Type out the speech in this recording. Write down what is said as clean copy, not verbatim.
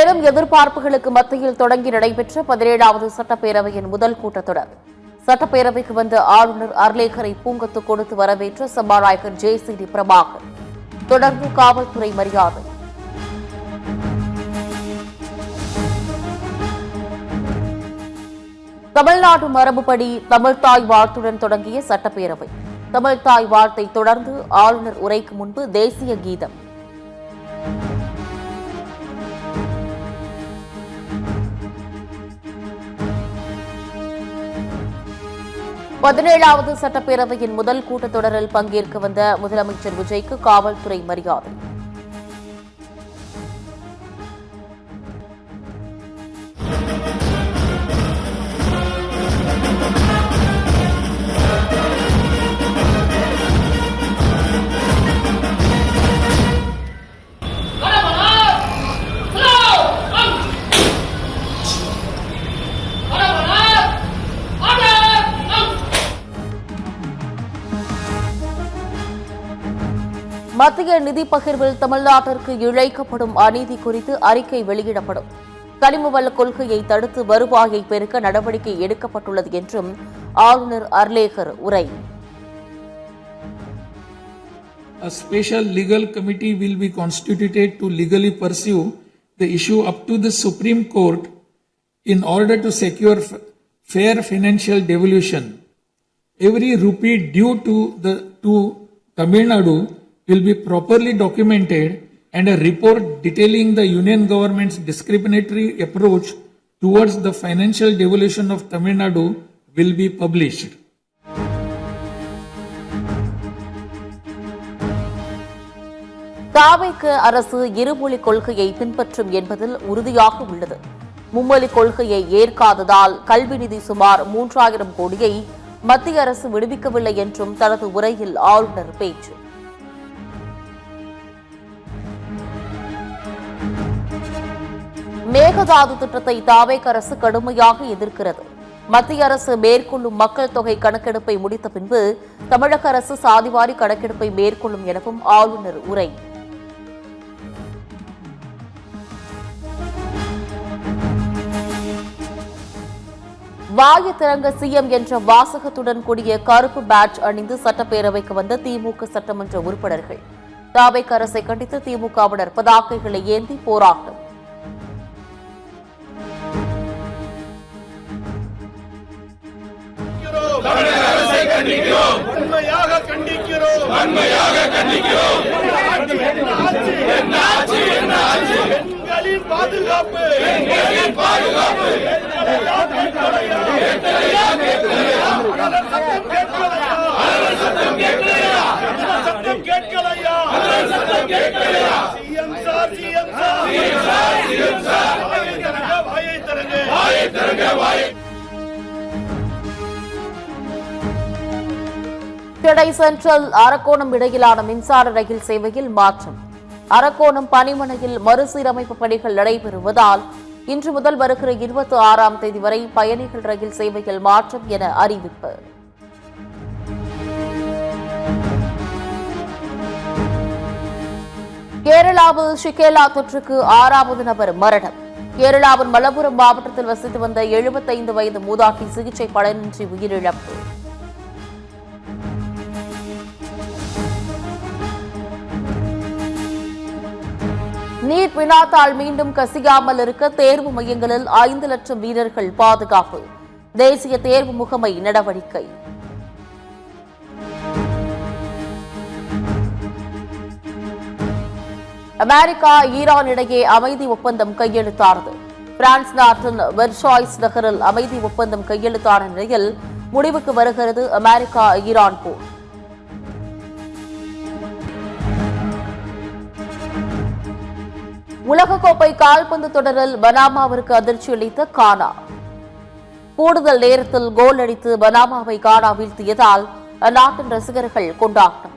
பெரும் எதிர்பார்ப்புகளுக்கு மத்தியில் தொடங்கி நடைபெற்ற 17வது சட்டப்பேரவையின் முதல் கூட்டத்தொடர். சட்டப்பேரவைக்கு வந்த ஆளுநர் அர்லேக்கரை பூங்கொத்து கொடுத்து வரவேற்ற சபாநாயகர் JCD பிரபாகர். தொடர்ந்து காவல்துறை மரியாதை. தமிழ்நாடு மரபுப்படி தமிழ்தாய் வாழ்த்துடன் தொடங்கிய சட்டப்பேரவை. தமிழ்தாய் வாழ்த்தை தொடர்ந்து ஆளுநர் உரைக்கு முன்பு தேசிய கீதம். பதினேழாவது சட்டப்பேரவையின் முதல் கூட்டத்தொடரில் பங்கேற்க வந்த முதலமைச்சர் விஜய்க்கு காவல்துறை மரியாதை. மத்திய நிதி பகிர்வில் தமிழ்நாட்டிற்கு இழைக்கப்படும் அநீதி குறித்து அறிக்கை வெளியிடப்படும். கனிமவள கொள்கையை தடுத்து வருவாயை பெருக்க நடவடிக்கை எடுக்கப்பட்டுள்ளது என்றும் ஆளுநர் அர்லேக்கர் உரை. A special legal committee will be constituted to legally pursue the issue up to the Supreme Court in order to secure fair financial devolution. Every rupee due to Tamil Nadu will be properly documented and a report detailing the union government's discriminatory approach towards the financial devolution of Tamil Nadu will be published. தாவேக அரசு இருமொழி கொள்கையை பின்பற்றும் என்பதில் உறுதியாக உள்ளது. மும்மொழி கொள்கையை ஏற்காததால் கல்வி நிதி சுமார் 3000 கோடியை மத்திய அரசு விடுவிக்கவில்லை என்றும் தனது உரையில் ஆளுநர் பேச்சு. மேகதாது திட்டத்தை தாவேக அரசு கடுமையாக எதிர்க்கிறது. மத்திய அரசு மேற்கொள்ளும் மக்கள் தொகை கணக்கெடுப்பை முடித்த பின்பு தமிழக அரசு சாதிவாரி கணக்கெடுப்பை மேற்கொள்ளும் எனவும் ஆளுநர் உரை. வாயை திறங்க சிஎம் என்ற வாசகத்துடன் கூடிய கருப்பு பேட்ஜ் அணிந்து சட்டப்பேரவைக்கு வந்த திமுக சட்டமன்ற உறுப்பினர்கள். தாவேக அரசை கண்டித்து திமுகவினர் பதாகைகளை ஏந்தி போராட்டம். பெண்களின் பாதுகாப்பு சத்தம் கேட்கலையா? வாயை திறங்க. திடை சென்ட்ரல் அரக்கோணம் இடையிலான மின்சார ரயில் சேவையில் மாற்றம். அரக்கோணம் பணிமனையில் மறுசீரமைப்பு பணிகள் நடைபெறுவதால் இன்று முதல் வருகிற 26ஆம் தேதி வரை பயணிகள் ரயில் சேவையில் மாற்றம் என அறிவிப்பு. கேரளாவில் ஷிகேலா தொற்றுக்கு 6வது நபர் மரணம். கேரளாவின் மலப்புரம் மாவட்டத்தில் வசித்து வந்த 75 வயது மூதாட்டி சிகிச்சை பலனின்றி உயிரிழப்பு. நீட் வினாத்தாள் மீண்டும் கசியாமல் இருக்க தேர்வு மையங்களில் 5 லட்சம் வீரர்கள் பாதுகாப்பு. தேசிய தேர்வு முகமை நடவடிக்கை. அமெரிக்கா ஈரான் இடையே அமைதி ஒப்பந்தம் கையெழுத்தானது. பிரான்ஸ் நாட்டின் வெர்சாய்ஸ் நகரில் அமைதி ஒப்பந்தம் கையெழுத்தான நிலையில் முடிவுக்கு வருகிறது அமெரிக்கா ஈரான் போர். உலகக்கோப்பை கால்பந்து தொடரில் பனாமாவிற்கு அதிர்ச்சி அளித்த கானா. கூடுதல் நேரத்தில் கோல் அடித்து பனாமாவை கானா வீழ்த்தியதால் அந்நாட்டின் ரசிகர்கள் கொண்டாட்டம்.